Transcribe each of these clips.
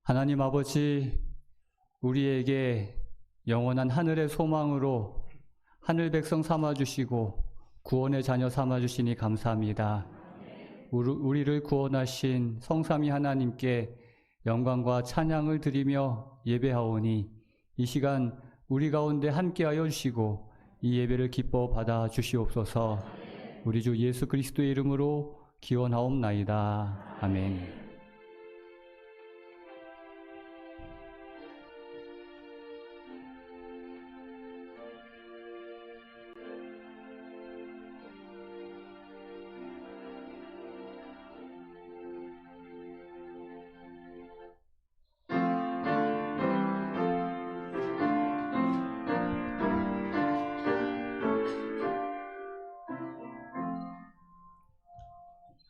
하나님 아버지, 우리에게 영원한 하늘의 소망으로 하늘 백성 삼아주시고 구원의 자녀 삼아주시니 감사합니다. 우리를 구원하신 성삼위 하나님께 영광과 찬양을 드리며 예배하오니 이 시간 우리 가운데 함께하여 주시고 이 예배를 기뻐 받아 주시옵소서. 우리 주 예수 그리스도의 이름으로 기원하옵나이다. 아멘.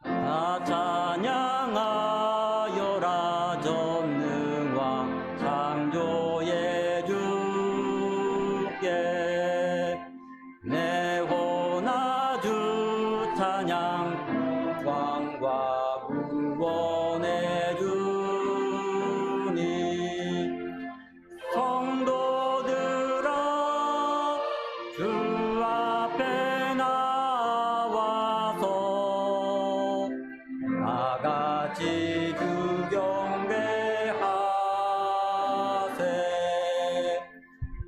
다 찬양하여라 전능왕 창조의 주께 내 혼아주 찬양 왕과 구원의 주니 성도들아 주 앞에 나와서 다같이 주 경배하세.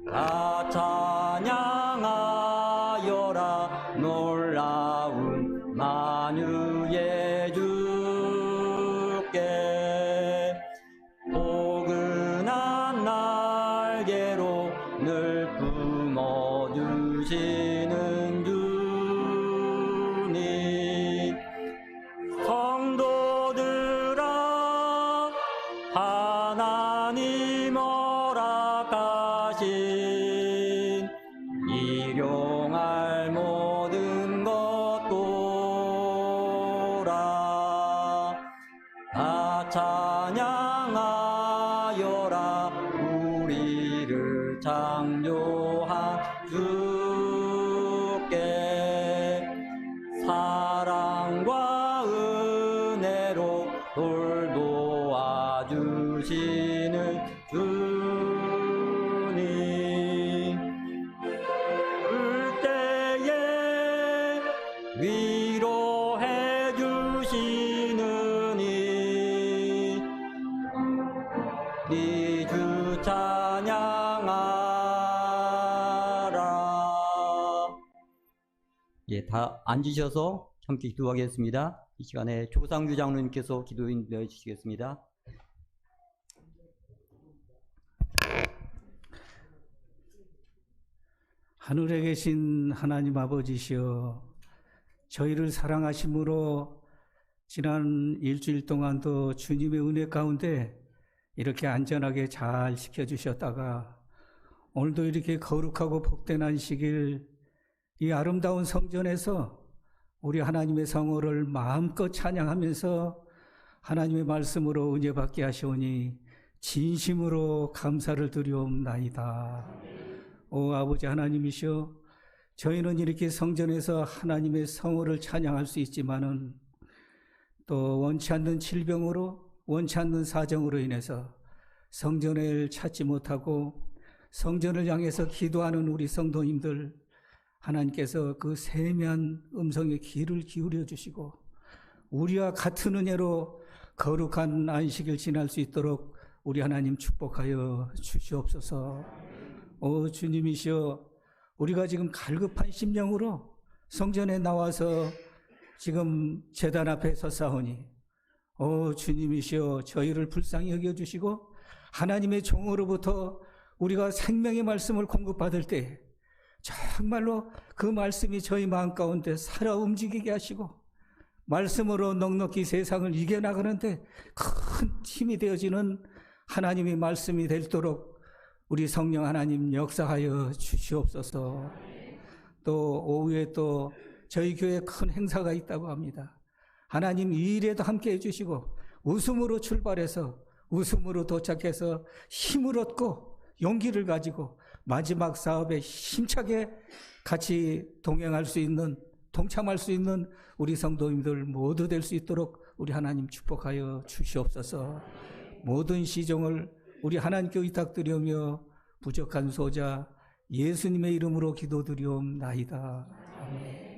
다 찬양하여라 놀라운 만유의 주께 포근한 날개로 늘 품어주시는 주님 성도들아 하나님 허락하신 일용할 모든 것 보라. 다 찬양하여라 우리를 창조한 주께 사랑과 은혜로 돌보아 주시는 주님 울 때에 위로해 주시는 이 주 찬양하라. 예, 다 앉으셔서 함께 기도하겠습니다. 이 시간에 조상주 장로님께서 기도 인도해 주시겠습니다. 하늘에 계신 하나님 아버지시여, 저희를 사랑하심으로 지난 일주일 동안도 주님의 은혜 가운데 이렇게 안전하게 잘 지켜주셨다가 오늘도 이렇게 거룩하고 복된 안식일 이 아름다운 성전에서 우리 하나님의 성호를 마음껏 찬양하면서 하나님의 말씀으로 은혜 받게 하시오니 진심으로 감사를 드리옵나이다. 오 아버지 하나님이시여, 저희는 이렇게 성전에서 하나님의 성호를 찬양할 수 있지만은 또 원치 않는 질병으로 원치 않는 사정으로 인해서 성전을 찾지 못하고 성전을 향해서 기도하는 우리 성도님들, 하나님께서 그 세미한 음성에 귀를 기울여 주시고 우리와 같은 은혜로 거룩한 안식일 지날 수 있도록 우리 하나님 축복하여 주시옵소서. 오 주님이시여, 우리가 지금 갈급한 심령으로 성전에 나와서 지금 제단 앞에 섰사오니 오 주님이시여, 저희를 불쌍히 여겨주시고 하나님의 종으로부터 우리가 생명의 말씀을 공급받을 때 정말로 그 말씀이 저희 마음 가운데 살아 움직이게 하시고 말씀으로 넉넉히 세상을 이겨나가는데 큰 힘이 되어지는 하나님의 말씀이 되도록 우리 성령 하나님 역사하여 주시옵소서. 또 오후에 또 저희 교회에 큰 행사가 있다고 합니다. 하나님 이 일에도 함께 해주시고 웃음으로 출발해서 웃음으로 도착해서 힘을 얻고 용기를 가지고 마지막 사업에 힘차게 같이 동행할 수 있는, 동참할 수 있는 우리 성도님들 모두 될 수 있도록 우리 하나님 축복하여 주시옵소서. 모든 시종을 우리 하나님께 의탁드리며 부족한 소자 예수님의 이름으로 기도드리옵나이다. 아멘.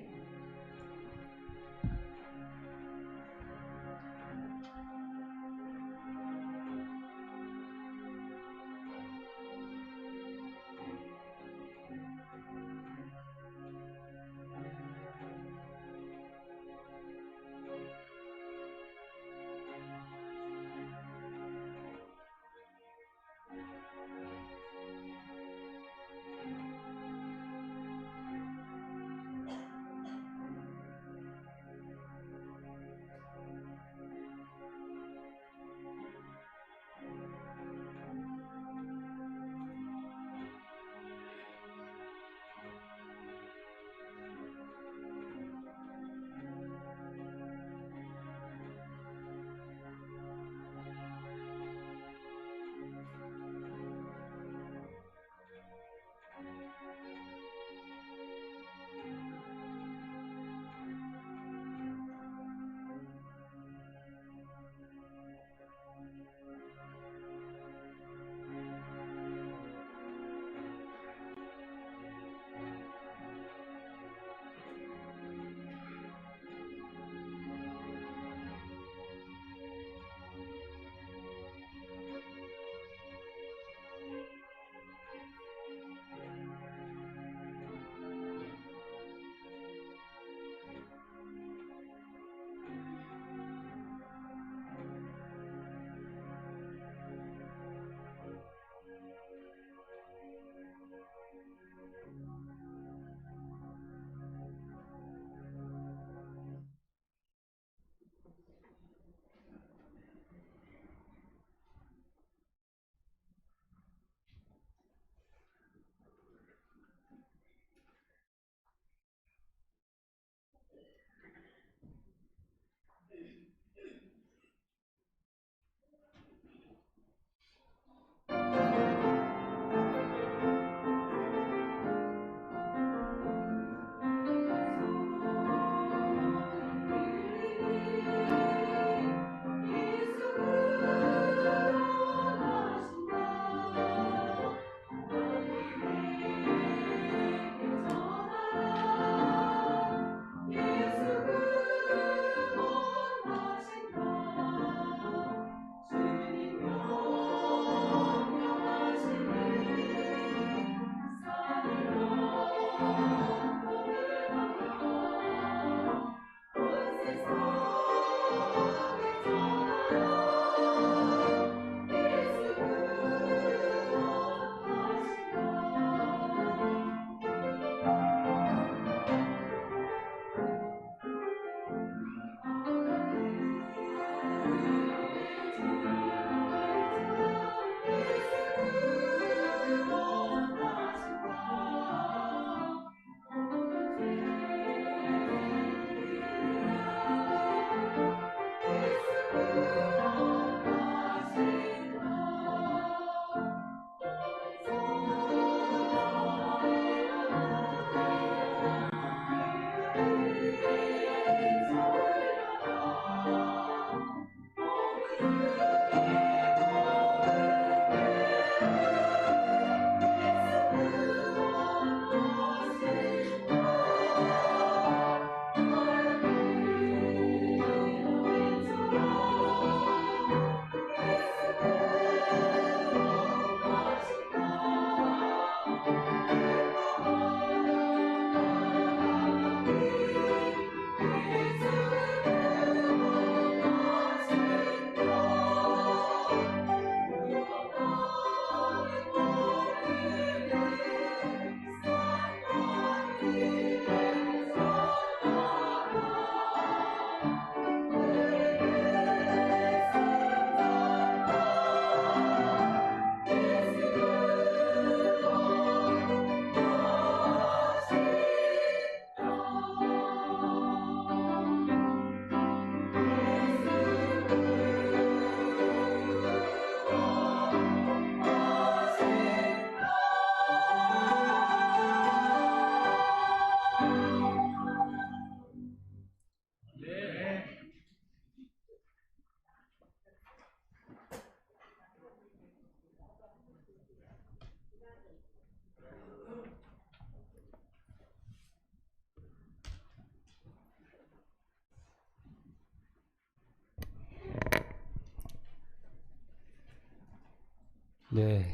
네.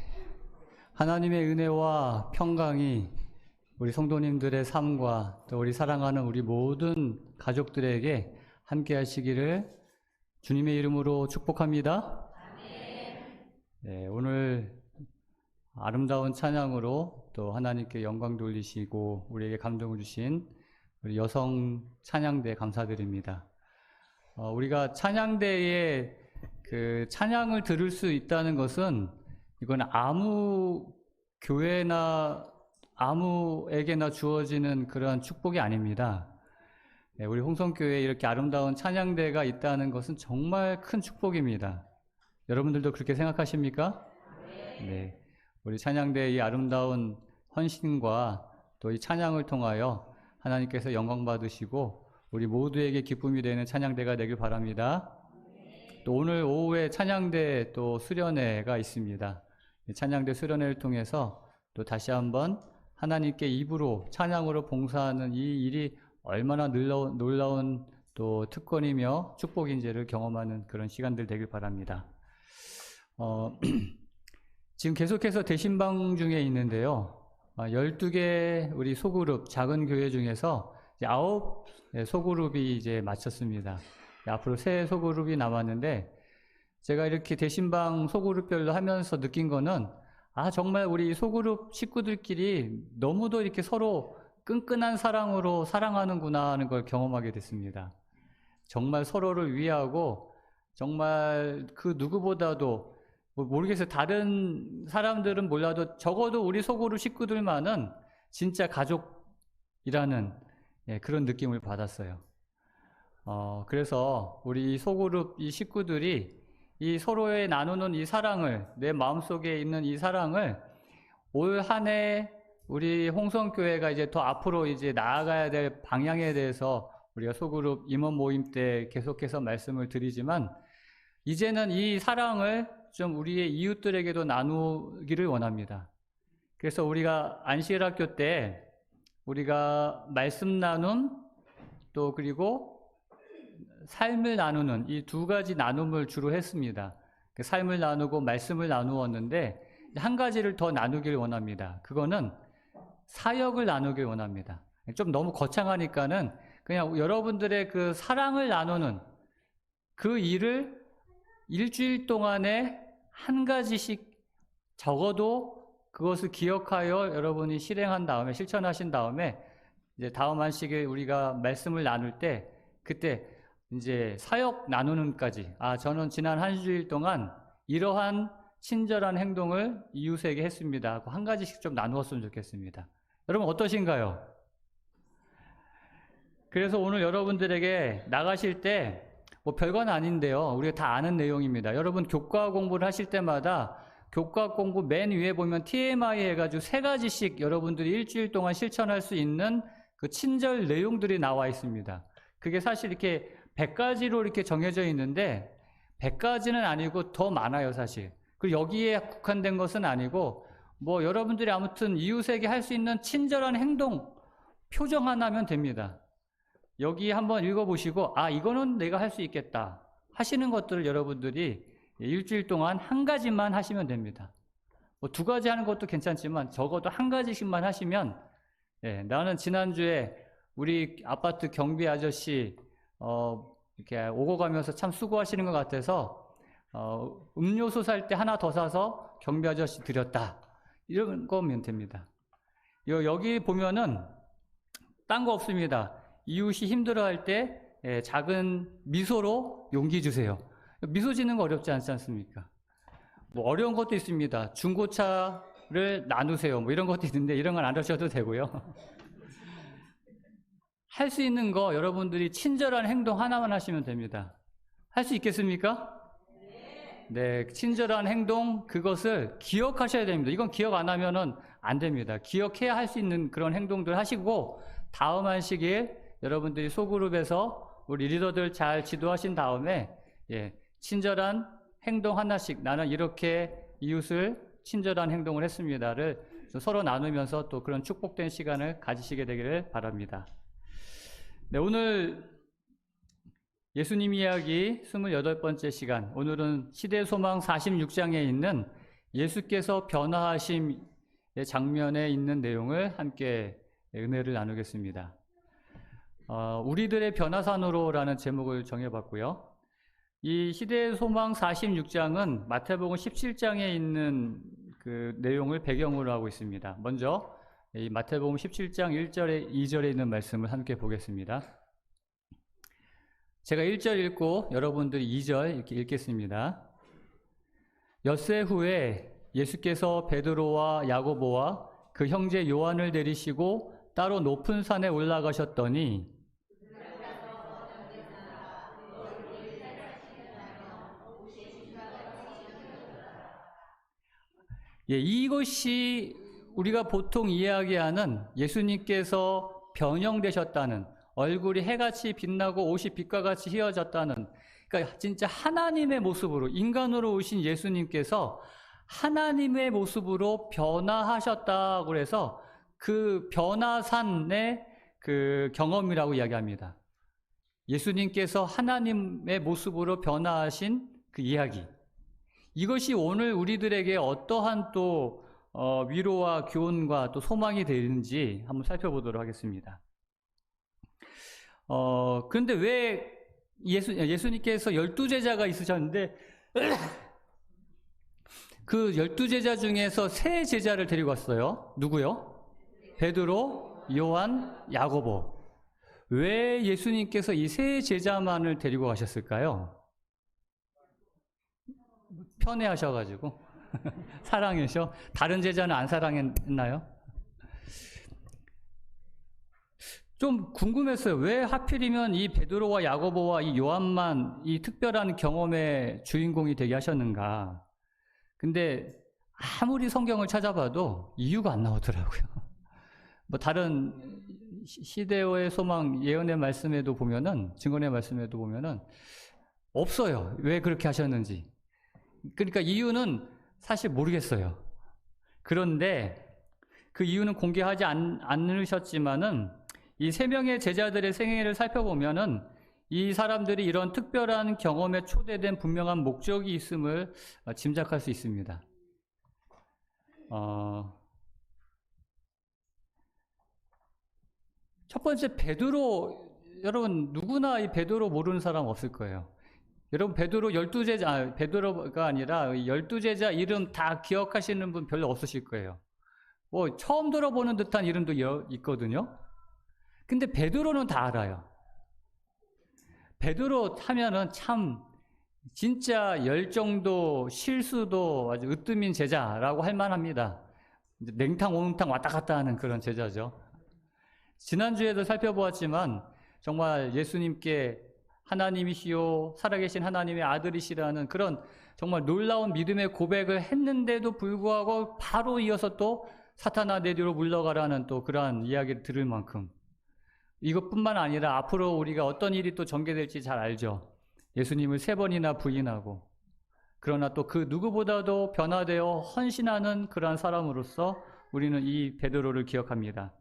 하나님의 은혜와 평강이 우리 성도님들의 삶과 또 우리 사랑하는 우리 모든 가족들에게 함께 하시기를 주님의 이름으로 축복합니다. 네, 오늘 아름다운 찬양으로 또 하나님께 영광 돌리시고 우리에게 감동을 주신 우리 여성 찬양대 감사드립니다. 우리가 찬양대에 그 찬양을 들을 수 있다는 것은 이건 아무 교회나 아무에게나 주어지는 그런 축복이 아닙니다. 네, 우리 홍성교회에 이렇게 아름다운 찬양대가 있다는 것은 정말 큰 축복입니다. 여러분들도 그렇게 생각하십니까? 네. 우리 찬양대의 이 아름다운 헌신과 또 이 찬양을 통하여 하나님께서 영광 받으시고 우리 모두에게 기쁨이 되는 찬양대가 되길 바랍니다. 또 오늘 오후에 찬양대 또 수련회가 있습니다. 찬양대 수련회를 통해서 또 다시 한번 하나님께 입으로 찬양으로 봉사하는 이 일이 얼마나 놀라운 또 특권이며 축복인지를 경험하는 그런 시간들 되길 바랍니다. 지금 계속해서 대신방 중에 있는데요. 12개 우리 소그룹 작은 교회 중에서 이제 9 소그룹이 이제 마쳤습니다. 앞으로 3 소그룹이 남았는데 제가 이렇게 대신방 소그룹별로 하면서 느낀 거는 정말 우리 소그룹 식구들끼리 너무도 이렇게 서로 끈끈한 사랑으로 사랑하는구나 하는 걸 경험하게 됐습니다. 정말 서로를 위하고 정말 그 누구보다도 모르겠어요. 다른 사람들은 몰라도 적어도 우리 소그룹 식구들만은 진짜 가족이라는 그런 느낌을 받았어요. 그래서 우리 소그룹 이 식구들이 이 서로에 나누는 이 사랑을, 내 마음속에 있는 이 사랑을 올 한 해 우리 홍성교회가 이제 더 앞으로 이제 나아가야 될 방향에 대해서 우리가 소그룹 임원 모임 때 계속해서 말씀을 드리지만 이제는 이 사랑을 좀 우리의 이웃들에게도 나누기를 원합니다. 그래서 우리가 안식일학교 때 우리가 말씀 나눔 또 그리고 삶을 나누는 이 2가지 나눔을 주로 했습니다. 삶을 나누고 말씀을 나누었는데 한 가지를 더 나누길 원합니다. 그거는 사역을 나누길 원합니다. 좀 너무 거창하니까는 그냥 여러분들의 그 사랑을 나누는 그 일을 일주일 동안에 한 가지씩 적어도 그것을 기억하여 여러분이 실행한 다음에 실천하신 다음에 이제 다음 안식일 우리가 말씀을 나눌 때 그때 이제 사역 나누는까지 저는 지난 한 주일 동안 이러한 친절한 행동을 이웃에게 했습니다 하고 한 가지씩 좀 나누었으면 좋겠습니다. 여러분 어떠신가요? 그래서 오늘 여러분들에게 나가실 때 뭐 별건 아닌데요. 우리가 다 아는 내용입니다. 여러분 교과 공부를 하실 때마다 교과 공부 맨 위에 보면 TMI 해가지고 3가지씩 여러분들이 일주일 동안 실천할 수 있는 그 친절 내용들이 나와 있습니다. 그게 사실 이렇게 100가지로 이렇게 정해져 있는데 100가지는 아니고 더 많아요, 사실. 그리고 여기에 국한된 것은 아니고 뭐 여러분들이 아무튼 이웃에게 할 수 있는 친절한 행동 표정 하나면 됩니다. 여기 한번 읽어보시고 이거는 내가 할 수 있겠다 하시는 것들을 여러분들이 일주일 동안 한 가지만 하시면 됩니다. 뭐 2가지 하는 것도 괜찮지만 적어도 한 가지씩만 하시면 나는 지난주에 우리 아파트 경비 아저씨 이렇게 오고 가면서 참 수고하시는 것 같아서 음료수 살 때 하나 더 사서 경비 아저씨 드렸다 이런 거면 됩니다. 여기 보면은 딴 거 없습니다. 이웃이 힘들어할 때 작은 미소로 용기 주세요. 미소 짓는 거 어렵지 않지 않습니까? 뭐 어려운 것도 있습니다. 중고차를 나누세요. 뭐 이런 것도 있는데 이런 건 안 하셔도 되고요. 할 수 있는 거 여러분들이 친절한 행동 하나만 하시면 됩니다. 할 수 있겠습니까? 네, 친절한 행동 그것을 기억하셔야 됩니다. 이건 기억 안 하면은 안 됩니다. 기억해야 할 수 있는 그런 행동들 하시고 다음 안식일 여러분들이 소그룹에서 우리 리더들 잘 지도하신 다음에 친절한 행동 하나씩 나는 이렇게 이웃을 친절한 행동을 했습니다를 서로 나누면서 또 그런 축복된 시간을 가지시게 되기를 바랍니다. 네, 오늘 예수님 이야기 28번째 시간, 오늘은 시대소망 46장에 있는 예수께서 변화하심의 장면에 있는 내용을 함께 은혜를 나누겠습니다. 우리들의 변화산으로라는 제목을 정해봤고요. 이 시대소망 46장은 마태복음 17장에 있는 그 내용을 배경으로 하고 있습니다. 먼저 이 마태복음 17장 1절에 2절에 있는 말씀을 함께 보겠습니다. 제가 1절 읽고 여러분들이 2절 이렇게 읽겠습니다. 엿새 후에 예수께서 베드로와 야고보와 그 형제 요한을 데리시고 따로 높은 산에 올라가셨더니 이것이 우리가 보통 이야기하는 예수님께서 변형되셨다는, 얼굴이 해같이 빛나고 옷이 빛과 같이 휘어졌다는, 그러니까 진짜 하나님의 모습으로, 인간으로 오신 예수님께서 하나님의 모습으로 변화하셨다고 해서 그 변화산의 그 경험이라고 이야기합니다. 예수님께서 하나님의 모습으로 변화하신 그 이야기. 이것이 오늘 우리들에게 어떠한 또 위로와 교훈과 또 소망이 되는지 한번 살펴보도록 하겠습니다. 그런데 왜 예수님께서 12제자가 있으셨는데 그 12제자 중에서 3제자를 데리고 왔어요. 누구요? 베드로, 요한, 야고보. 왜 예수님께서 이 3제자만을 데리고 가셨을까요? 편애하셔가지고 사랑해서. 다른 제자는 안 사랑했나요? 좀 궁금했어요. 왜 하필이면 이 베드로와 야고보와 이 요한만 이 특별한 경험의 주인공이 되게 하셨는가. 근데 아무리 성경을 찾아봐도 이유가 안 나오더라고요. 뭐 다른 시대의 소망 예언의 말씀에도 보면은, 증언의 말씀에도 보면은 없어요. 왜 그렇게 하셨는지. 그러니까 이유는 사실 모르겠어요. 그런데 그 이유는 공개하지 않으셨지만은 이 3명의 제자들의 생애를 살펴보면은 이 사람들이 이런 특별한 경험에 초대된 분명한 목적이 있음을 짐작할 수 있습니다. 첫 번째, 베드로. 여러분 누구나 이 베드로 모르는 사람 없을 거예요. 여러분 베드로 12제자, 베드로가 아니라 12제자 이름 다 기억하시는 분 별로 없으실 거예요. 뭐 처음 들어보는 듯한 이름도 있거든요. 근데 베드로는 다 알아요. 베드로 하면은 참 진짜 열정도 실수도 아주 으뜸인 제자라고 할 만합니다. 냉탕 온탕 왔다 갔다 하는 그런 제자죠. 지난주에도 살펴보았지만 정말 예수님께 하나님이시요 살아계신 하나님의 아들이시라는 그런 정말 놀라운 믿음의 고백을 했는데도 불구하고 바로 이어서 또 사탄아 내 뒤로 물러가라는 또 그러한 이야기를 들을 만큼, 이것뿐만 아니라 앞으로 우리가 어떤 일이 또 전개될지 잘 알죠. 예수님을 3번이나 부인하고, 그러나 또 그 누구보다도 변화되어 헌신하는 그러한 사람으로서 우리는 이 베드로를 기억합니다.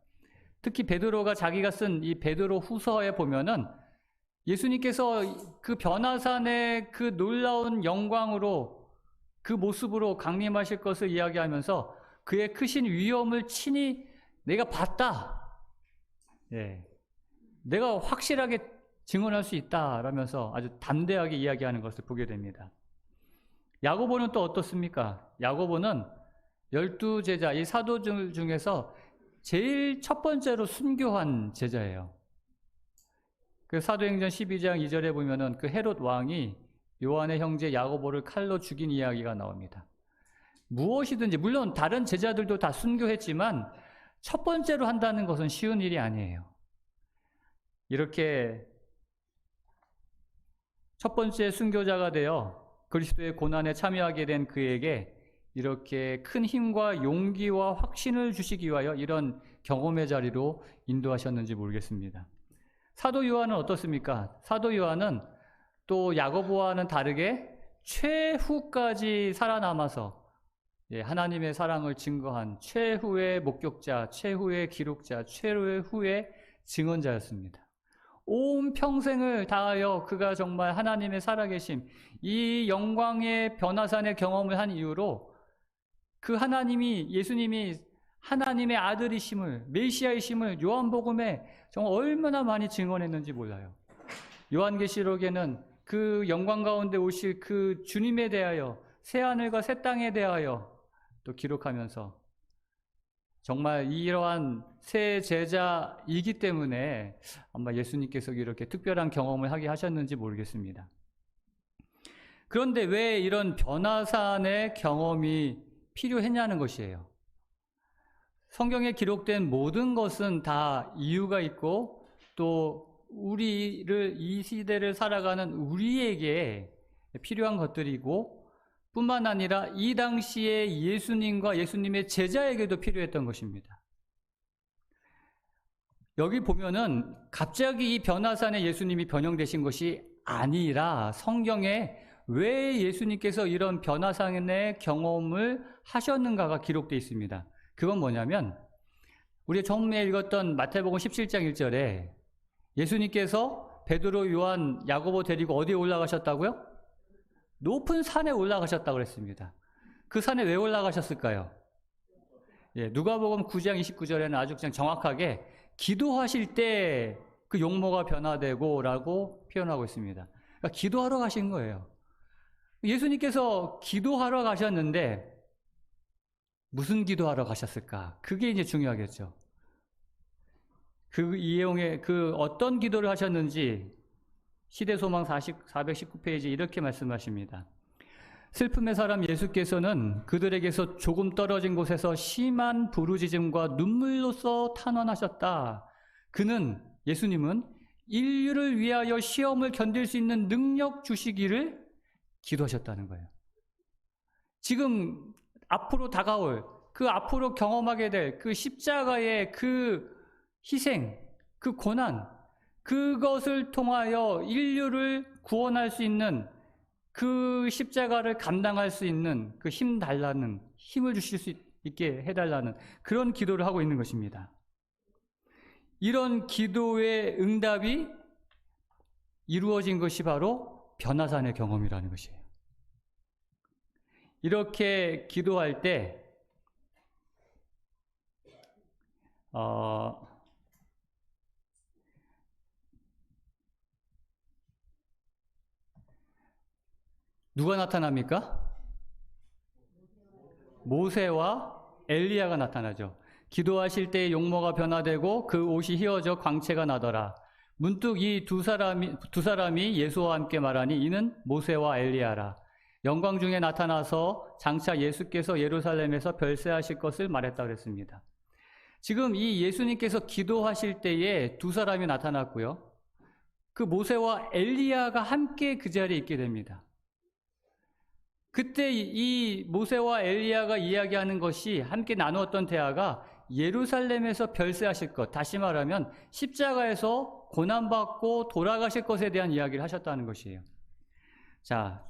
특히 베드로가 자기가 쓴 이 베드로 후서에 보면은 예수님께서 그 변화산의 그 놀라운 영광으로, 그 모습으로 강림하실 것을 이야기하면서 그의 크신 위엄을 친히 내가 봤다. 내가 확실하게 증언할 수 있다라면서 아주 담대하게 이야기하는 것을 보게 됩니다. 야고보는 또 어떻습니까? 야고보는 12제자, 이 사도들 중에서 제일 첫 번째로 순교한 제자예요. 그 사도행전 12장 2절에 보면은 그 헤롯 왕이 요한의 형제 야고보를 칼로 죽인 이야기가 나옵니다. 무엇이든지, 물론 다른 제자들도 다 순교했지만 첫 번째로 한다는 것은 쉬운 일이 아니에요. 이렇게 첫 번째 순교자가 되어 그리스도의 고난에 참여하게 된 그에게 이렇게 큰 힘과 용기와 확신을 주시기 위하여 이런 경험의 자리로 인도하셨는지 모르겠습니다. 사도 요한은 어떻습니까? 사도 요한은 또 야고보와는 다르게 최후까지 살아남아서 하나님의 사랑을 증거한 최후의 목격자, 최후의 기록자, 최후의 증언자였습니다. 온 평생을 다하여 그가 정말 하나님의 살아계심, 이 영광의 변화산의 경험을 한 이후로 그 하나님이, 예수님이 하나님의 아들이심을, 메시아이심을 요한복음에 정말 얼마나 많이 증언했는지 몰라요. 요한계시록에는 그 영광 가운데 오실 그 주님에 대하여, 새하늘과 새 땅에 대하여 또 기록하면서 정말 이러한 새 제자이기 때문에 아마 예수님께서 이렇게 특별한 경험을 하게 하셨는지 모르겠습니다. 그런데 왜 이런 변화산의 경험이 필요했냐는 것이에요. 성경에 기록된 모든 것은 다 이유가 있고 또 이 시대를 살아가는 우리에게 필요한 것들이고 뿐만 아니라 이 당시에 예수님과 예수님의 제자에게도 필요했던 것입니다. 여기 보면은 갑자기 이 변화산에 예수님이 변형되신 것이 아니라 성경에 왜 예수님께서 이런 변화산의 경험을 하셨는가가 기록되어 있습니다. 그건 뭐냐면 우리가 처음에 읽었던 마태복음 17장 1절에 예수님께서 베드로, 요한, 야고보 데리고 어디에 올라가셨다고요? 높은 산에 올라가셨다고 그랬습니다. 그 산에 왜 올라가셨을까요? 누가복음 9장 29절에는 아주 그냥 정확하게 기도하실 때 그 용모가 변화되고 라고 표현하고 있습니다. 그러니까 기도하러 가신 거예요. 예수님께서 기도하러 가셨는데 무슨 기도하러 가셨을까? 그게 이제 중요하겠죠. 이 내용에 어떤 기도를 하셨는지 시대소망 419페이지 이렇게 말씀하십니다. 슬픔의 사람 예수께서는 그들에게서 조금 떨어진 곳에서 심한 부르짖음과 눈물로써 탄원하셨다. 예수님은 인류를 위하여 시험을 견딜 수 있는 능력 주시기를 기도하셨다는 거예요. 지금 앞으로 다가올, 앞으로 경험하게 될 그 십자가의 그 희생, 그 고난, 그것을 통하여 인류를 구원할 수 있는 그 십자가를 감당할 수 있는 그 힘을 주실 수 있게 해달라는 그런 기도를 하고 있는 것입니다. 이런 기도의 응답이 이루어진 것이 바로 변화산의 경험이라는 것이에요. 이렇게 기도할 때 누가 나타납니까? 모세와 엘리야가 나타나죠. 기도하실 때 용모가 변화되고 그 옷이 휘어져 광채가 나더라. 문득 이 두 사람이 예수와 함께 말하니 이는 모세와 엘리야라. 영광 중에 나타나서 장차 예수께서 예루살렘에서 별세하실 것을 말했다 그랬습니다. 지금 이 예수님께서 기도하실 때에 두 사람이 나타났고요. 그 모세와 엘리야가 함께 그 자리에 있게 됩니다. 그때 이 모세와 엘리야가 이야기하는 것이 함께 나누었던 대화가 예루살렘에서 별세하실 것, 다시 말하면 십자가에서 고난받고 돌아가실 것에 대한 이야기를 하셨다는 것이에요. 자,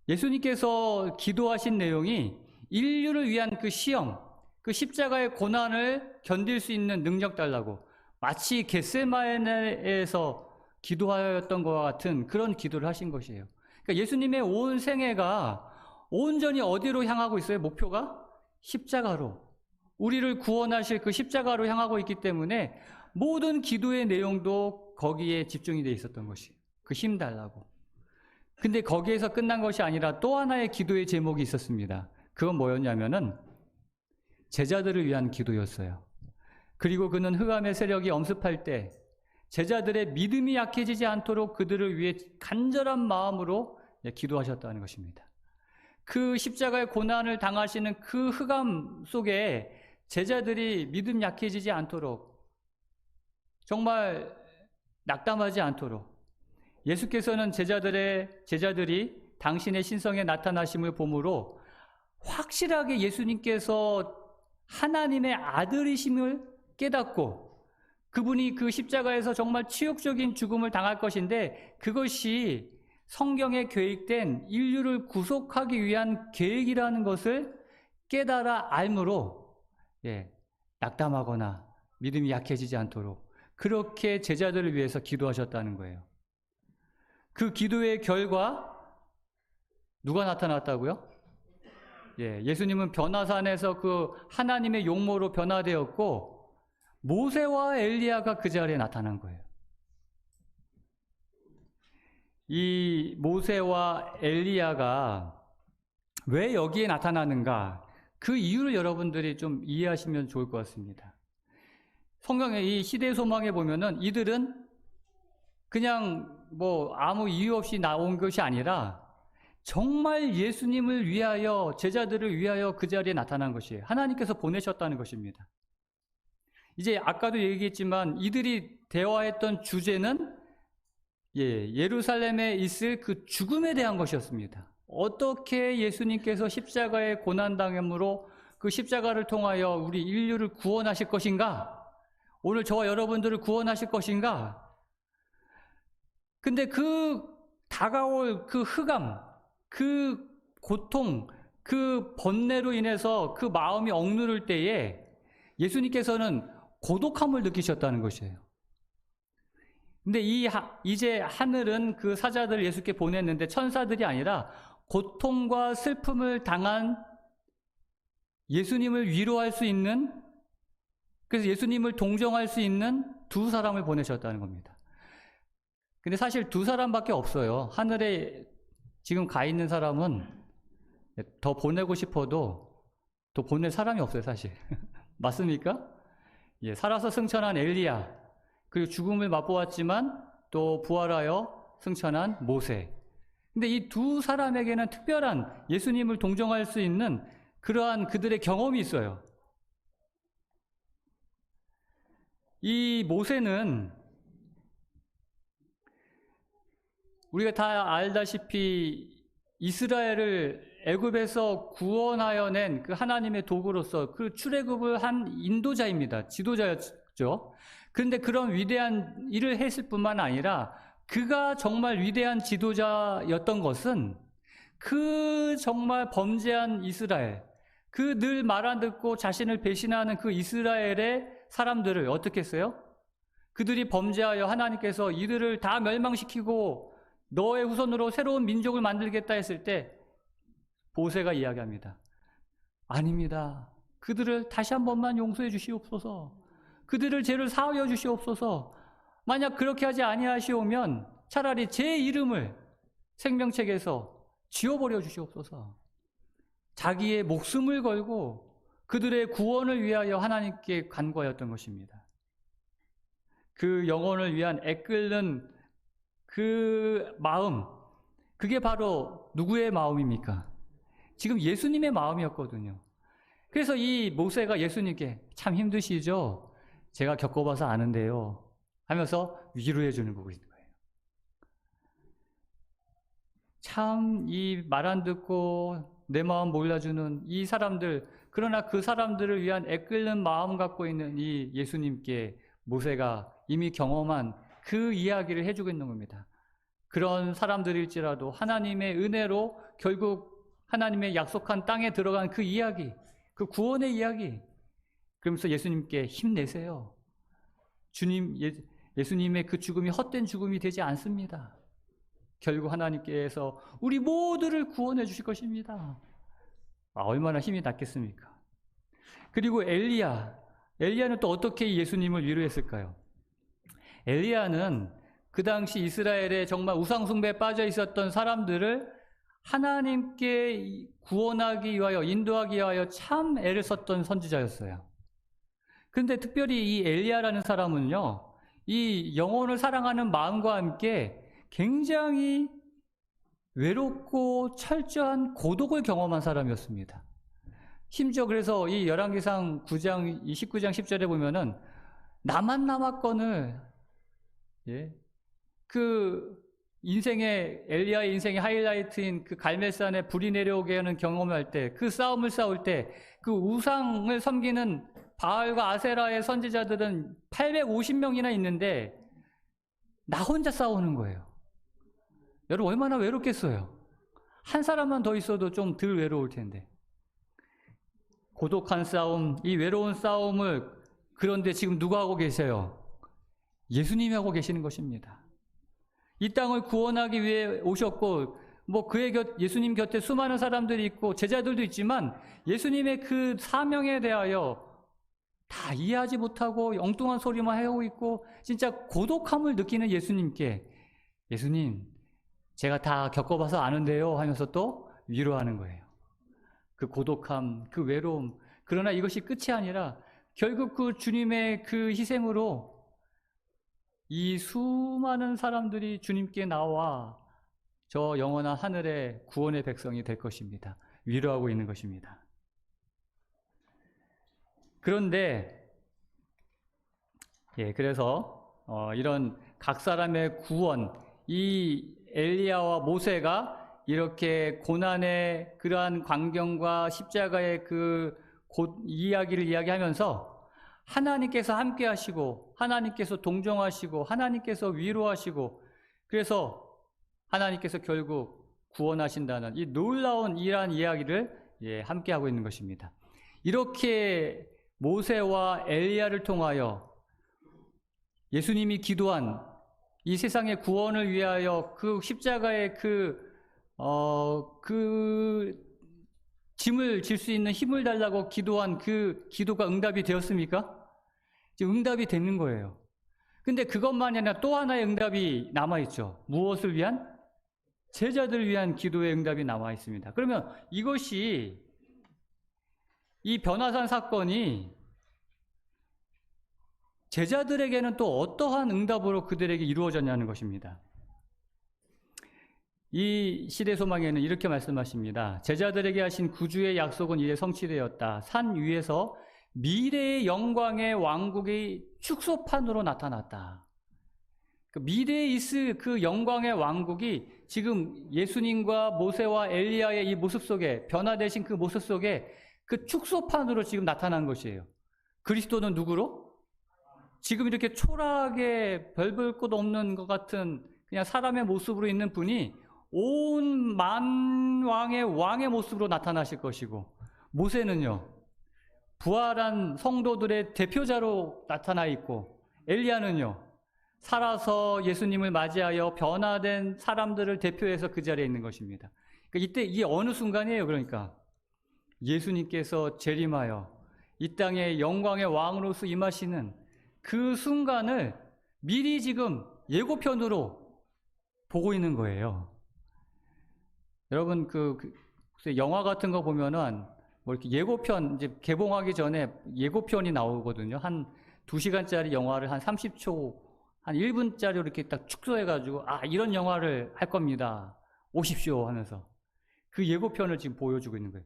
예수님께서 기도하신 내용이 인류를 위한 그 시험, 그 십자가의 고난을 견딜 수 있는 능력 달라고, 마치 겟세마네에서 기도하였던 것과 같은 그런 기도를 하신 것이에요. 그러니까 예수님의 온 생애가 온전히 어디로 향하고 있어요? 목표가 십자가로, 우리를 구원하실 그 십자가로 향하고 있기 때문에 모든 기도의 내용도 거기에 집중이 되어 있었던 것이에요. 그 힘 달라고. 근데 거기에서 끝난 것이 아니라 또 하나의 기도의 제목이 있었습니다. 그건 뭐였냐면은 제자들을 위한 기도였어요. 그리고 그는 흑암의 세력이 엄습할 때 제자들의 믿음이 약해지지 않도록 그들을 위해 간절한 마음으로 기도하셨다는 것입니다. 그 십자가의 고난을 당하시는 그 흑암 속에 제자들이 믿음 약해지지 않도록, 정말 낙담하지 않도록 예수께서는 제자들이 당신의 신성에 나타나심을 보므로 확실하게 예수님께서 하나님의 아들이심을 깨닫고 그분이 그 십자가에서 정말 치욕적인 죽음을 당할 것인데 그것이 성경에 계획된 인류를 구속하기 위한 계획이라는 것을 깨달아 알므로 낙담하거나 믿음이 약해지지 않도록 그렇게 제자들을 위해서 기도하셨다는 거예요. 그 기도의 결과 누가 나타났다고요? 예수님은 변화산에서 그 하나님의 용모로 변화되었고 모세와 엘리야가 그 자리에 나타난 거예요. 이 모세와 엘리야가 왜 여기에 나타나는가? 그 이유를 여러분들이 좀 이해하시면 좋을 것 같습니다. 성경의 이 시대 소망에 보면은 이들은 그냥 아무 이유 없이 나온 것이 아니라 정말 예수님을 위하여, 제자들을 위하여 그 자리에 나타난 것이에요. 하나님께서 보내셨다는 것입니다. 이제 아까도 얘기했지만 이들이 대화했던 주제는 예루살렘에 있을 그 죽음에 대한 것이었습니다. 어떻게 예수님께서 십자가에 고난당함으로 그 십자가를 통하여 우리 인류를 구원하실 것인가? 오늘 저와 여러분들을 구원하실 것인가? 근데 그 다가올 그 흑암, 그 고통, 그 번뇌로 인해서 그 마음이 억누를 때에 예수님께서는 고독함을 느끼셨다는 것이에요. 근데 이제 하늘은 그 사자들 예수께 보냈는데 천사들이 아니라 고통과 슬픔을 당한 예수님을 위로할 수 있는, 그래서 예수님을 동정할 수 있는 두 사람을 보내셨다는 겁니다. 근데 사실 두 사람밖에 없어요. 하늘에 지금 가 있는 사람은 더 보내고 싶어도 더 보낼 사람이 없어요, 사실. 맞습니까? 살아서 승천한 엘리야, 그리고 죽음을 맛보았지만 또 부활하여 승천한 모세. 근데 이 두 사람에게는 특별한 예수님을 동정할 수 있는 그러한 그들의 경험이 있어요. 이 모세는 우리가 다 알다시피 이스라엘을 애굽에서 구원하여 낸 그 하나님의 도구로서 그 출애굽을 한 인도자입니다. 지도자였죠. 그런데 그런 위대한 일을 했을 뿐만 아니라 그가 정말 위대한 지도자였던 것은 그 정말 범죄한 이스라엘, 그 늘 말 안 듣고 자신을 배신하는 그 이스라엘의 사람들을 어떻게 했어요? 그들이 범죄하여 하나님께서 이들을 다 멸망시키고 너의 후손으로 새로운 민족을 만들겠다 했을 때 모세가 이야기합니다. 아닙니다. 그들을 다시 한 번만 용서해 주시옵소서. 그들을 죄를 사하여 주시옵소서. 만약 그렇게 하지 아니하시오면 차라리 제 이름을 생명책에서 지워버려 주시옵소서. 자기의 목숨을 걸고 그들의 구원을 위하여 하나님께 간구하였던 것입니다. 그 영혼을 위한 애끓는 그 마음, 그게 바로 누구의 마음입니까? 지금 예수님의 마음이었거든요. 그래서 이 모세가 예수님께 참 힘드시죠? 제가 겪어봐서 아는데요 하면서 위로해 주는 거고 있는 거예요. 참 이 말 안 듣고 내 마음 몰라주는 이 사람들, 그러나 그 사람들을 위한 애끓는 마음 갖고 있는 이 예수님께 모세가 이미 경험한 그 이야기를 해주고 있는 겁니다. 그런 사람들일지라도 하나님의 은혜로 결국 하나님의 약속한 땅에 들어간 그 이야기, 그 구원의 이야기, 그러면서 예수님께 힘내세요. 예수님의 그 죽음이 헛된 죽음이 되지 않습니다. 결국 하나님께서 우리 모두를 구원해 주실 것입니다. 얼마나 힘이 났겠습니까? 그리고 엘리야는 또 어떻게 예수님을 위로했을까요? 엘리야는 그 당시 이스라엘에 정말 우상숭배에 빠져 있었던 사람들을 하나님께 구원하기 위하여, 인도하기 위하여 참 애를 썼던 선지자였어요. 그런데 특별히 이 엘리야라는 사람은요, 이 영혼을 사랑하는 마음과 함께 굉장히 외롭고 철저한 고독을 경험한 사람이었습니다. 심지어 그래서 이 열왕기상 9장, 29장 10절에 보면은 나만 남았건을, 그 엘리야의 인생의 하이라이트인 그 갈멜산에 불이 내려오게 하는 경험을 할 때, 그 싸움을 싸울 때, 그 우상을 섬기는 바알과 아세라의 선지자들은 850명이나 있는데 나 혼자 싸우는 거예요. 여러분 얼마나 외롭겠어요. 한 사람만 더 있어도 좀 덜 외로울 텐데. 고독한 싸움, 이 외로운 싸움을 그런데 지금 누가 하고 계세요? 예수님이 하고 계시는 것입니다. 이 땅을 구원하기 위해 오셨고 뭐 그의 예수님 곁에 수많은 사람들이 있고 제자들도 있지만 예수님의 그 사명에 대하여 다 이해하지 못하고 엉뚱한 소리만 해오고 있고 진짜 고독함을 느끼는 예수님께 예수님 제가 다 겪어봐서 아는데요 하면서 또 위로하는 거예요. 그 고독함, 그 외로움. 그러나 이것이 끝이 아니라 결국 그 주님의 그 희생으로 이 수많은 사람들이 주님께 나와 저 영원한 하늘의 구원의 백성이 될 것입니다. 위로하고 있는 것입니다. 그런데 그래서 이런 각 사람의 구원, 이 엘리야와 모세가 이렇게 고난의 그러한 광경과 십자가의 그 이야기를 이야기하면서 하나님께서 함께 하시고 하나님께서 동정하시고 하나님께서 위로하시고 그래서 하나님께서 결국 구원하신다는 이 놀라운 이러한 이야기를 함께 하고 있는 것입니다. 이렇게 모세와 엘리야를 통하여 예수님이 기도한 이 세상의 구원을 위하여 그 십자가의 그 짐을 질 수 있는 힘을 달라고 기도한 그 기도가 응답이 되었습니까? 지금 응답이 되는 거예요. 근데 그것만이 아니라 또 하나의 응답이 남아있죠. 무엇을 위한? 제자들을 위한 기도의 응답이 남아 있습니다. 그러면 이것이 이 변화산 사건이 제자들에게는 또 어떠한 응답으로 그들에게 이루어졌냐는 것입니다. 이 시대 소망에는 이렇게 말씀하십니다. 제자들에게 하신 구주의 약속은 이제 성취되었다. 산 위에서 미래의 영광의 왕국이 축소판으로 나타났다. 그 미래에 있을 그 영광의 왕국이 지금 예수님과 모세와 엘리야의 이 모습 속에 변화되신 그 모습 속에 그 축소판으로 지금 나타난 것이에요. 그리스도는 누구로? 지금 이렇게 초라하게 별 볼 것 없는 것 같은 그냥 사람의 모습으로 있는 분이 온 만왕의 왕의 모습으로 나타나실 것이고 모세는요 부활한 성도들의 대표자로 나타나 있고 엘리야는요 살아서 예수님을 맞이하여 변화된 사람들을 대표해서 그 자리에 있는 것입니다. 그러니까 이때 이게 어느 순간이에요. 그러니까 예수님께서 재림하여 이 땅에 영광의 왕으로서 임하시는 그 순간을 미리 지금 예고편으로 보고 있는 거예요. 여러분 영화 같은 거 보면은 뭐 이렇게 예고편 이제 개봉하기 전에 예고편이 나오거든요. 한 2시간짜리 영화를 한 30초 한 1분짜리로 이렇게 딱 축소해가지고 이런 영화를 할 겁니다. 오십시오 하면서 그 예고편을 지금 보여주고 있는 거예요.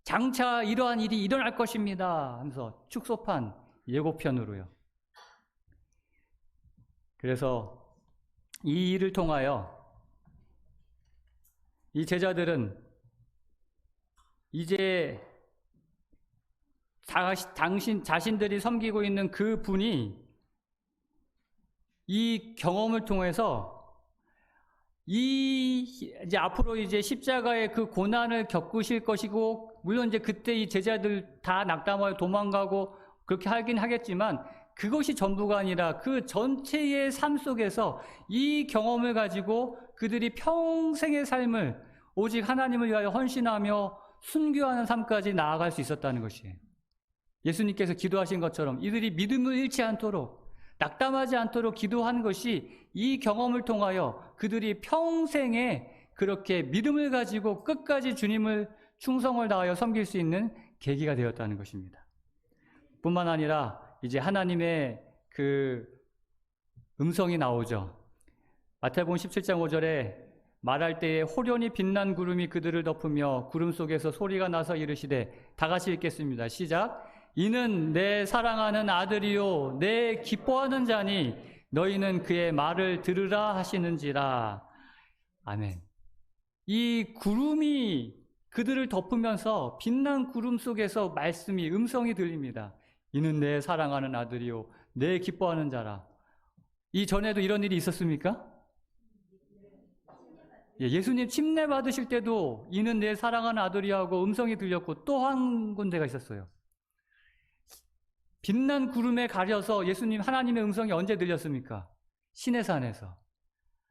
장차 이러한 일이 일어날 것입니다 하면서 축소판 예고편으로요. 그래서 이 일을 통하여 이 제자들은 이제 자신들이 섬기고 있는 그 분이 이 경험을 통해서 이제 앞으로 이제 십자가의 그 고난을 겪으실 것이고, 물론 이제 그때 이 제자들 다 낙담하여 도망가고 그렇게 하긴 하겠지만 그것이 전부가 아니라 그 전체의 삶 속에서 이 경험을 가지고 그들이 평생의 삶을 오직 하나님을 위하여 헌신하며 순교하는 삶까지 나아갈 수 있었다는 것이에요. 예수님께서 기도하신 것처럼 이들이 믿음을 잃지 않도록 낙담하지 않도록 기도한 것이 이 경험을 통하여 그들이 평생에 그렇게 믿음을 가지고 끝까지 주님을 충성을 다하여 섬길 수 있는 계기가 되었다는 것입니다. 뿐만 아니라 이제 하나님의 그 음성이 나오죠. 마태복음 17장 5절에 말할 때에 호련히 빛난 구름이 그들을 덮으며 구름 속에서 소리가 나서 이르시되, 다 같이 읽겠습니다. 시작. 이는 내 사랑하는 아들이요 내 기뻐하는 자니 너희는 그의 말을 들으라 하시는지라. 아멘. 이 구름이 그들을 덮으면서 빛난 구름 속에서 말씀이 음성이 들립니다. 이는 내 사랑하는 아들이요 내 기뻐하는 자라. 이전에도 이런 일이 있었습니까? 예수님 침례 받으실 때도 이는 내 사랑하는 아들이야 하고 음성이 들렸고 또 한 군데가 있었어요. 빛난 구름에 가려서 예수님 하나님의 음성이 언제 들렸습니까? 시내산에서.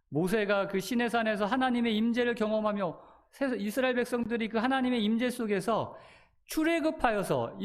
모세가 그 시내산에서 하나님의 임재를 경험하며 이스라엘 백성들이 그 하나님의 임재 속에서 출애굽하여서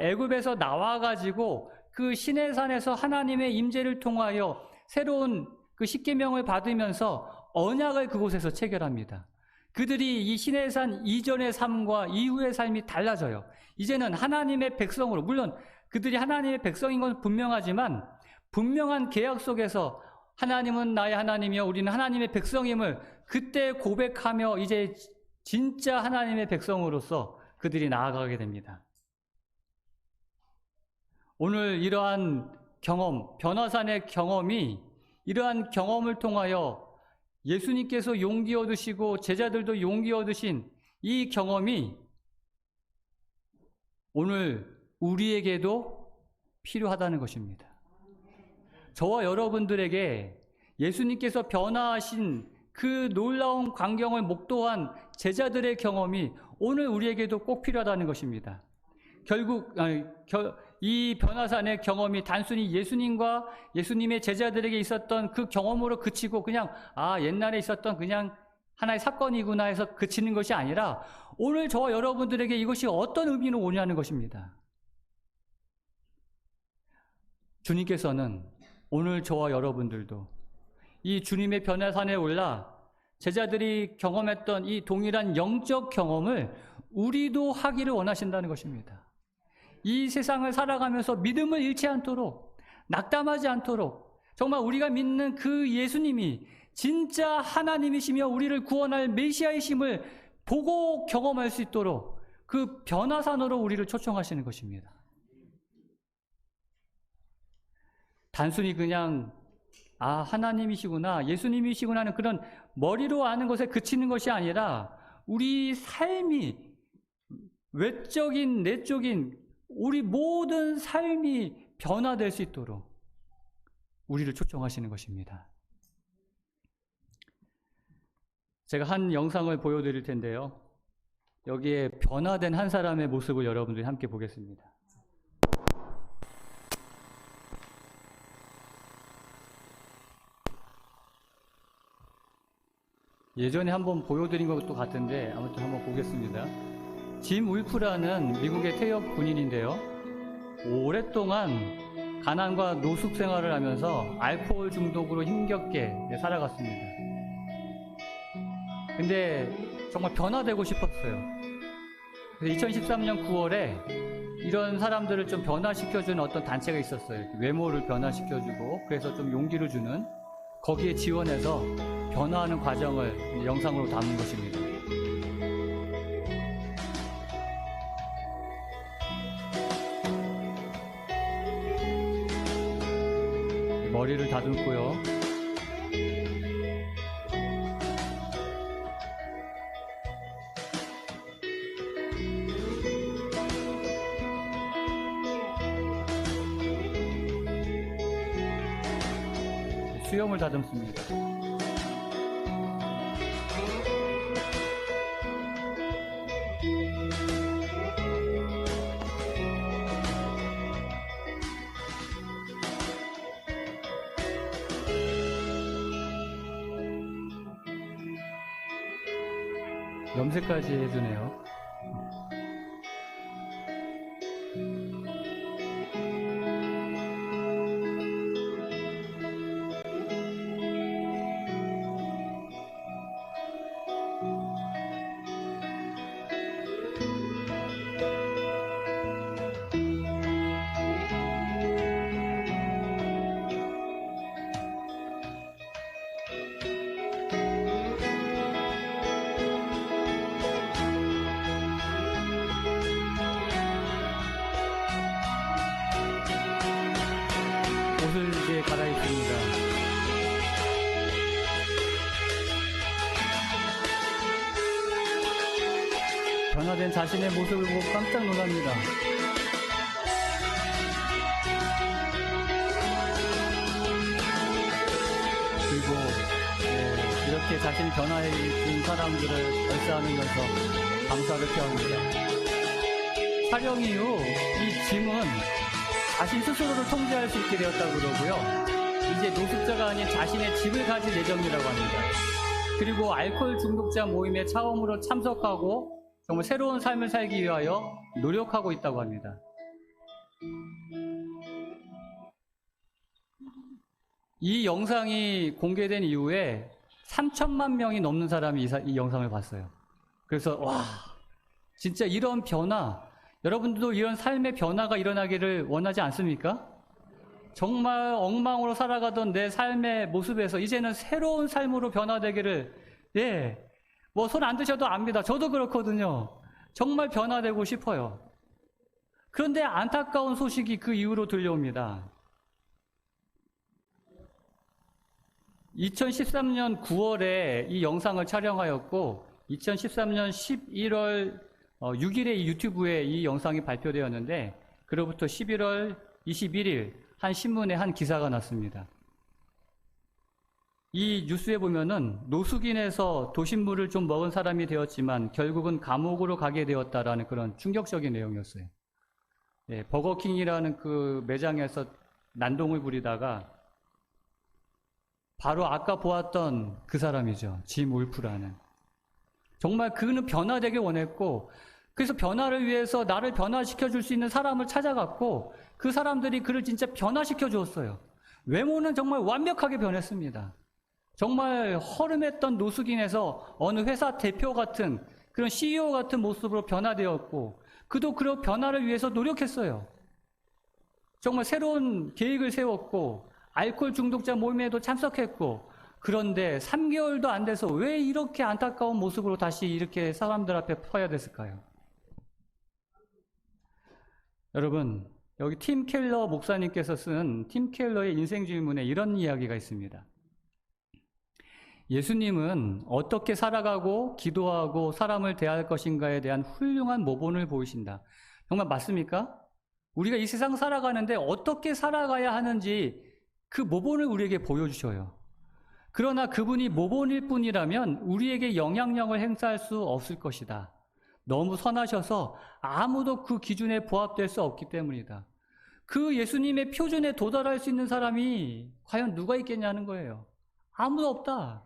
애굽에서 나와가지고 그 시내산에서 하나님의 임재를 통하여 새로운 그 십계명을 받으면서 언약을 그곳에서 체결합니다. 그들이 이 시내산 이전의 삶과 이후의 삶이 달라져요. 이제는 하나님의 백성으로, 물론 그들이 하나님의 백성인 건 분명하지만 분명한 계약 속에서 하나님은 나의 하나님이요 우리는 하나님의 백성임을 그때 고백하며 이제 진짜 하나님의 백성으로서 그들이 나아가게 됩니다. 오늘 이러한 경험, 변화산의 경험이 이러한 경험을 통하여 예수님께서 용기 얻으시고 제자들도 용기 얻으신 이 경험이 오늘 우리에게도 필요하다는 것입니다. 저와 여러분들에게 예수님께서 변화하신 그 놀라운 광경을 목도한 제자들의 경험이 오늘 우리에게도 꼭 필요하다는 것입니다. 결국 이 변화산의 경험이 단순히 예수님과 예수님의 제자들에게 있었던 그 경험으로 그치고 그냥 옛날에 있었던 그냥 하나의 사건이구나 해서 그치는 것이 아니라 오늘 저와 여러분들에게 이것이 어떤 의미로 오냐는 것입니다. 주님께서는 오늘 저와 여러분들도 이 주님의 변화산에 올라 제자들이 경험했던 이 동일한 영적 경험을 우리도 하기를 원하신다는 것입니다. 이 세상을 살아가면서 믿음을 잃지 않도록, 낙담하지 않도록, 정말 우리가 믿는 그 예수님이 진짜 하나님이시며 우리를 구원할 메시아이심을 보고 경험할 수 있도록 그 변화산으로 우리를 초청하시는 것입니다. 단순히 그냥 하나님이시구나, 예수님이시구나 하는 그런 머리로 아는 것에 그치는 것이 아니라 우리 삶이 외적인, 내적인 우리 모든 삶이 변화될 수 있도록 우리를 초청하시는 것입니다. 제가 한 영상을 보여드릴 텐데요. 여기에 변화된 한 사람의 모습을 여러분들이 함께 보겠습니다. 예전에 한번 보여드린 것도 같은데 아무튼 한번 보겠습니다. 짐 울프라는 미국의 퇴역 군인인데요. 오랫동안 가난과 노숙 생활을 하면서 알코올 중독으로 힘겹게 살아갔습니다. 근데 정말 변화되고 싶었어요. 그래서 2013년 9월에 이런 사람들을 좀 변화시켜주는 어떤 단체가 있었어요. 외모를 변화시켜주고 그래서 좀 용기를 주는, 거기에 지원해서 변화하는 과정을 영상으로 담은 것입니다. 머리를 다듬고요. 수염을 다듬습니다. 염색까지 해주네요. 옷을 이제 갈아입습니다. 변화된 자신의 모습을 보고 깜짝 놀랍니다. 그리고 이렇게 이렇게 자신이 변화해 준 사람들을 발사하면서 감사를 표합니다. 촬영 이후 이 짐은 자신 스스로를 통제할 수 있게 되었다고 그러고요. 이제 노숙자가 아닌 자신의 집을 가질 예정이라고 합니다. 그리고 알코올 중독자 모임에 처음으로 참석하고 정말 새로운 삶을 살기 위하여 노력하고 있다고 합니다. 이 영상이 공개된 이후에 3천만 명이 넘는 사람이 이 영상을 봤어요. 그래서 와, 진짜 이런 변화, 여러분들도 이런 삶의 변화가 일어나기를 원하지 않습니까? 정말 엉망으로 살아가던 내 삶의 모습에서 이제는 새로운 삶으로 변화되기를, 뭐 손 안 드셔도 압니다. 저도 그렇거든요. 정말 변화되고 싶어요. 그런데 안타까운 소식이 그 이후로 들려옵니다. 2013년 9월에 이 영상을 촬영하였고 2013년 11월 6일에 이 유튜브에 이 영상이 발표되었는데 그로부터 11월 21일 한 신문에 한 기사가 났습니다. 이 뉴스에 보면은 노숙인에서 도신물을 좀 먹은 사람이 되었지만 결국은 감옥으로 가게 되었다라는 그런 충격적인 내용이었어요. 버거킹이라는 그 매장에서 난동을 부리다가 바로 아까 보았던 그 사람이죠. 짐 울프라는. 정말 그는 변화되길 원했고 그래서 변화를 위해서 나를 변화시켜 줄 수 있는 사람을 찾아갔고 그 사람들이 그를 진짜 변화시켜 주었어요. 외모는 정말 완벽하게 변했습니다. 정말 허름했던 노숙인에서 어느 회사 대표 같은 그런 CEO 같은 모습으로 변화되었고 그도 그 변화를 위해서 노력했어요. 정말 새로운 계획을 세웠고 알코올 중독자 모임에도 참석했고 그런데 3개월도 안 돼서 왜 이렇게 안타까운 모습으로 다시 이렇게 사람들 앞에 서야 됐을까요? 여러분, 여기 팀 켈러 목사님께서 쓴 팀 켈러의 인생 질문에 이런 이야기가 있습니다. 예수님은 어떻게 살아가고 기도하고 사람을 대할 것인가에 대한 훌륭한 모본을 보이신다. 정말 맞습니까? 우리가 이 세상 살아가는데 어떻게 살아가야 하는지 그 모본을 우리에게 보여주셔요. 그러나 그분이 모본일 뿐이라면 우리에게 영향력을 행사할 수 없을 것이다. 너무 선하셔서 아무도 그 기준에 부합될 수 없기 때문이다. 그 예수님의 표준에 도달할 수 있는 사람이 과연 누가 있겠냐는 거예요. 아무도 없다.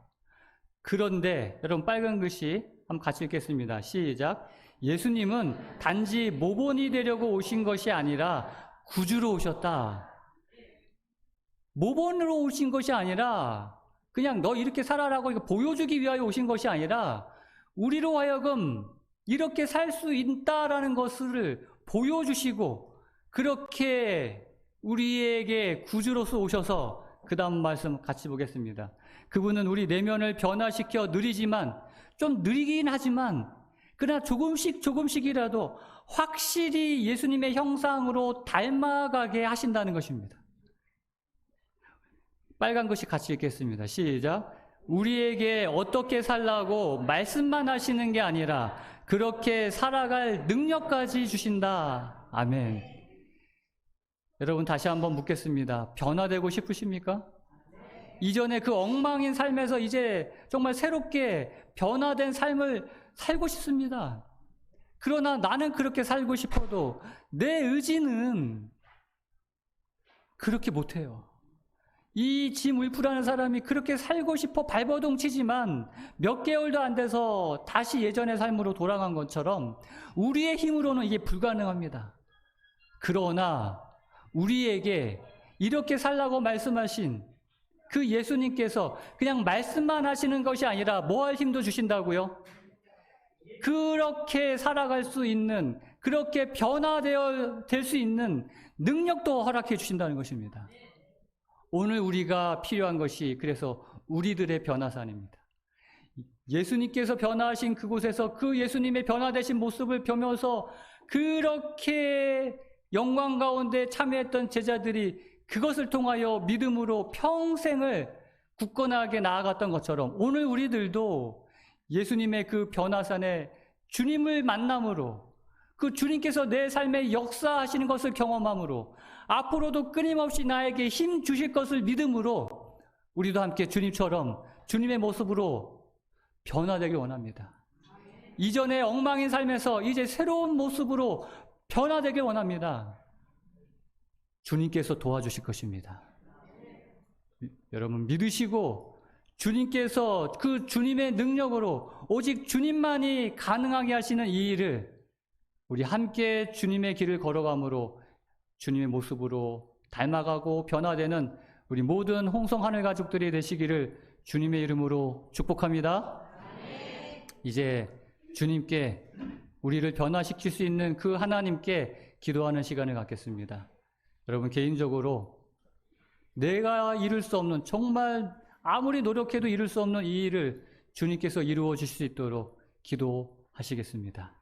그런데 여러분 빨간 글씨 한번 같이 읽겠습니다. 시작. 예수님은 단지 모본이 되려고 오신 것이 아니라 구주로 오셨다. 모본으로 오신 것이 아니라 그냥 너 이렇게 살아라고 이거 보여주기 위하여 오신 것이 아니라 우리로 하여금 이렇게 살 수 있다라는 것을 보여주시고 그렇게 우리에게 구주로서 오셔서 그 다음 말씀 같이 보겠습니다. 그분은 우리 내면을 변화시켜 느리지만 좀 느리긴 하지만 그러나 조금씩이라도 확실히 예수님의 형상으로 닮아가게 하신다는 것입니다. 빨간 글씨 같이 읽겠습니다. 시작. 우리에게 어떻게 살라고 말씀만 하시는 게 아니라 그렇게 살아갈 능력까지 주신다. 아멘. 여러분 다시 한번 묻겠습니다. 변화되고 싶으십니까? 이전에 그 엉망인 삶에서 이제 정말 새롭게 변화된 삶을 살고 싶습니다. 그러나 나는 그렇게 살고 싶어도 내 의지는 그렇게 못해요. 이 짐 울프라는 사람이 그렇게 살고 싶어 발버둥 치지만 몇 개월도 안 돼서 다시 예전의 삶으로 돌아간 것처럼 우리의 힘으로는 이게 불가능합니다. 그러나 우리에게 이렇게 살라고 말씀하신 그 예수님께서 그냥 말씀만 하시는 것이 아니라 뭐 할 힘도 주신다고요? 그렇게 살아갈 수 있는, 그렇게 변화되어 될 수 있는 능력도 허락해 주신다는 것입니다. 오늘 우리가 필요한 것이 그래서 우리들의 변화산입니다. 예수님께서 변화하신 그곳에서 그 예수님의 변화되신 모습을 보면서 그렇게 영광 가운데 참여했던 제자들이 그것을 통하여 믿음으로 평생을 굳건하게 나아갔던 것처럼 오늘 우리들도 예수님의 그 변화산에 주님을 만남으로 그 주님께서 내 삶에 역사하시는 것을 경험함으로 앞으로도 끊임없이 나에게 힘 주실 것을 믿음으로 우리도 함께 주님처럼 주님의 모습으로 변화되길 원합니다. 이전에 엉망인 삶에서 이제 새로운 모습으로 변화되길 원합니다. 주님께서 도와주실 것입니다. 여러분 믿으시고 주님께서 그 주님의 능력으로 오직 주님만이 가능하게 하시는 이 일을 우리 함께 주님의 길을 걸어감으로 주님의 모습으로 닮아가고 변화되는 우리 모든 홍성 하늘 가족들이 되시기를 주님의 이름으로 축복합니다. 이제 주님께 우리를 변화시킬 수 있는 그 하나님께 기도하는 시간을 갖겠습니다. 여러분 개인적으로 내가 이룰 수 없는, 정말 아무리 노력해도 이룰 수 없는 이 일을 주님께서 이루어 주실 수 있도록 기도하시겠습니다.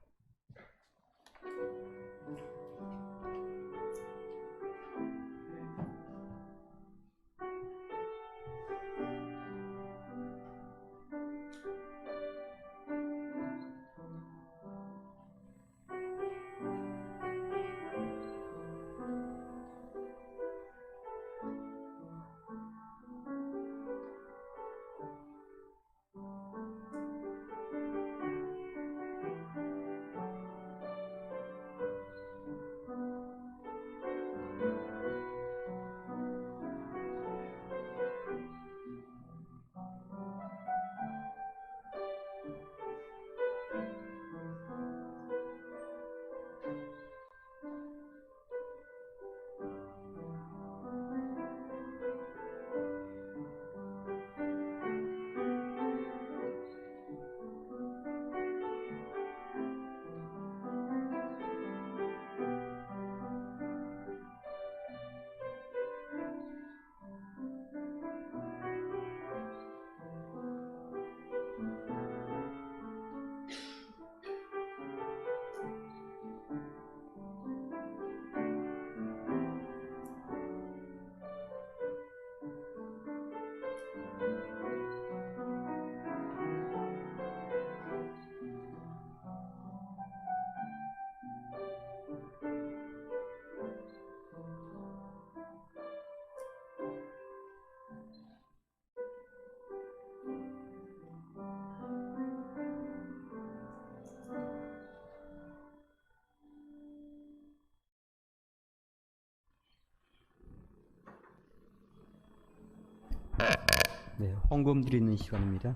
네, 헌금 드리는 시간입니다.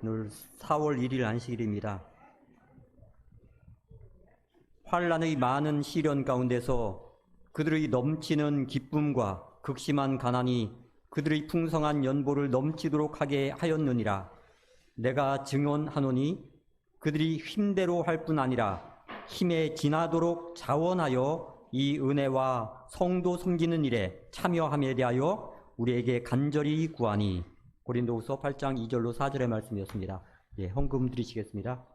오늘 4월 1일 안식일입니다. 환란의 많은 시련 가운데서 그들의 넘치는 기쁨과 극심한 가난이 그들의 풍성한 연보를 넘치도록 하게 하였느니라. 내가 증언하노니 그들이 힘대로 할 뿐 아니라 힘에 지나도록 자원하여 이 은혜와 성도 섬기는 일에 참여함에 대하여 우리에게 간절히 구하니. 고린도후서 8장 2절로 4절의 말씀이었습니다. 예, 헌금 드리시겠습니다.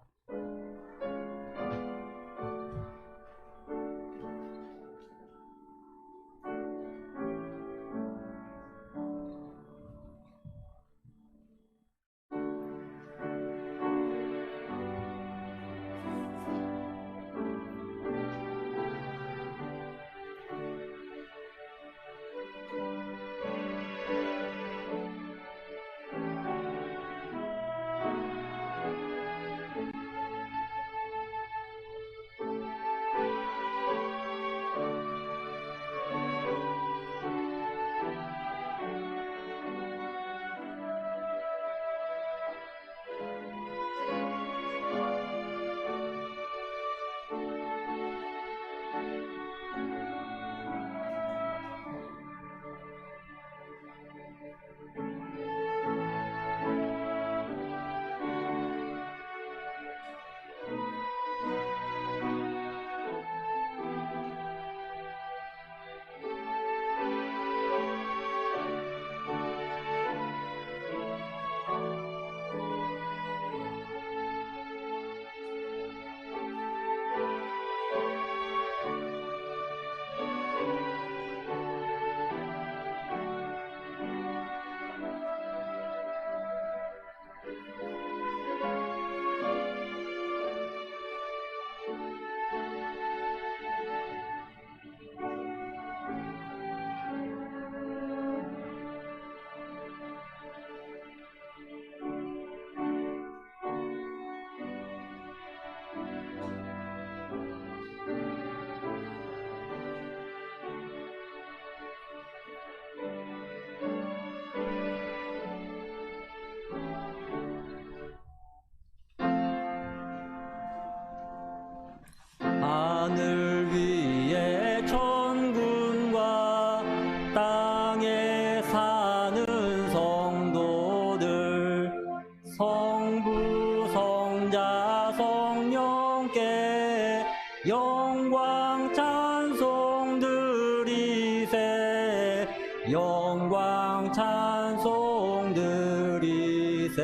영광 찬송 드리세.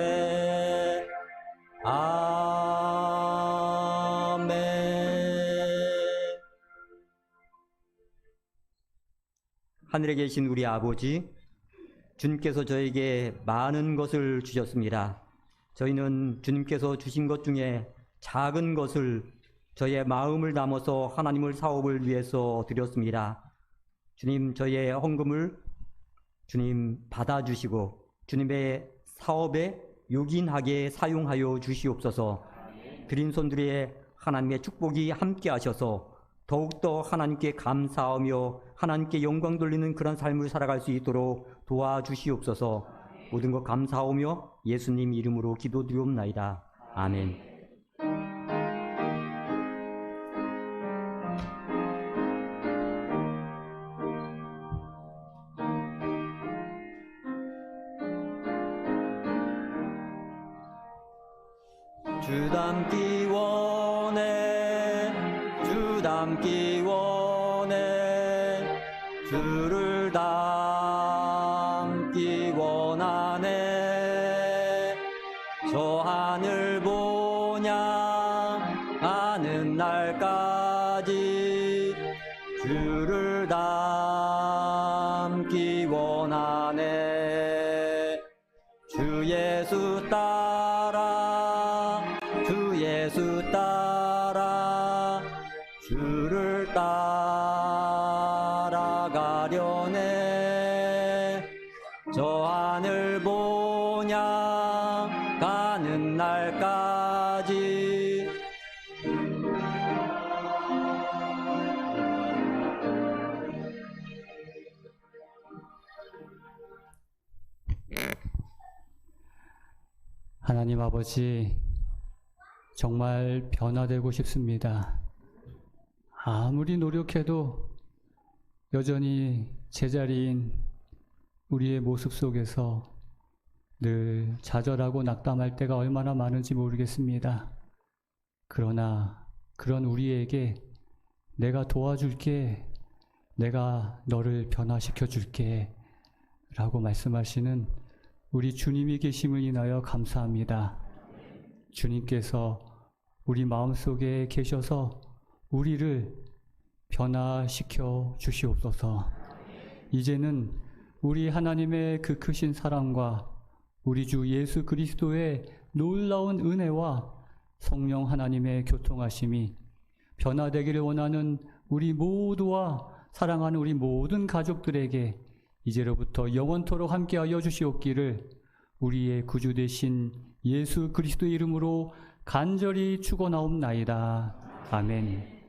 아멘. 하늘에 계신 우리 아버지, 주님께서 저에게 많은 것을 주셨습니다. 저희는 주님께서 주신 것 중에 작은 것을 저의 마음을 담아서 하나님을 사업을 위해서 드렸습니다. 주님, 저희의 헌금을 주님 받아주시고 주님의 사업에 요긴하게 사용하여 주시옵소서. 드린 손들의 하나님의 축복이 함께 하셔서 더욱더 하나님께 감사하며 하나님께 영광 돌리는 그런 삶을 살아갈 수 있도록 도와주시옵소서. 모든 것 감사하며 예수님 이름으로 기도드리옵나이다. 아멘. 주 닮기 원해, 주 닮기 원해, 주를 닮기 원하네. 저 하늘 본향하는 날까지 주를 닮기 원하네. 주 예수 따라, 주 예수 따라, 주를 따라가려네. 저 하늘 본향 가는 날까지. 하나님 아버지, 정말 변화되고 싶습니다. 아무리 노력해도 여전히 제자리인 우리의 모습 속에서 늘 좌절하고 낙담할 때가 얼마나 많은지 모르겠습니다. 그러나 그런 우리에게 내가 도와줄게, 내가 너를 변화시켜 줄게 라고 말씀하시는 우리 주님이 계심을 인하여 감사합니다. 주님께서 우리 마음속에 계셔서 우리를 변화시켜 주시옵소서. 이제는 우리 하나님의 그 크신 사랑과 우리 주 예수 그리스도의 놀라운 은혜와 성령 하나님의 교통하심이 변화되기를 원하는 우리 모두와 사랑하는 우리 모든 가족들에게 이제로부터 영원토록 함께하여 주시옵기를 우리의 구주 되신 예수 그리스도의 이름으로 간절히 축원하옵나이다. 아멘.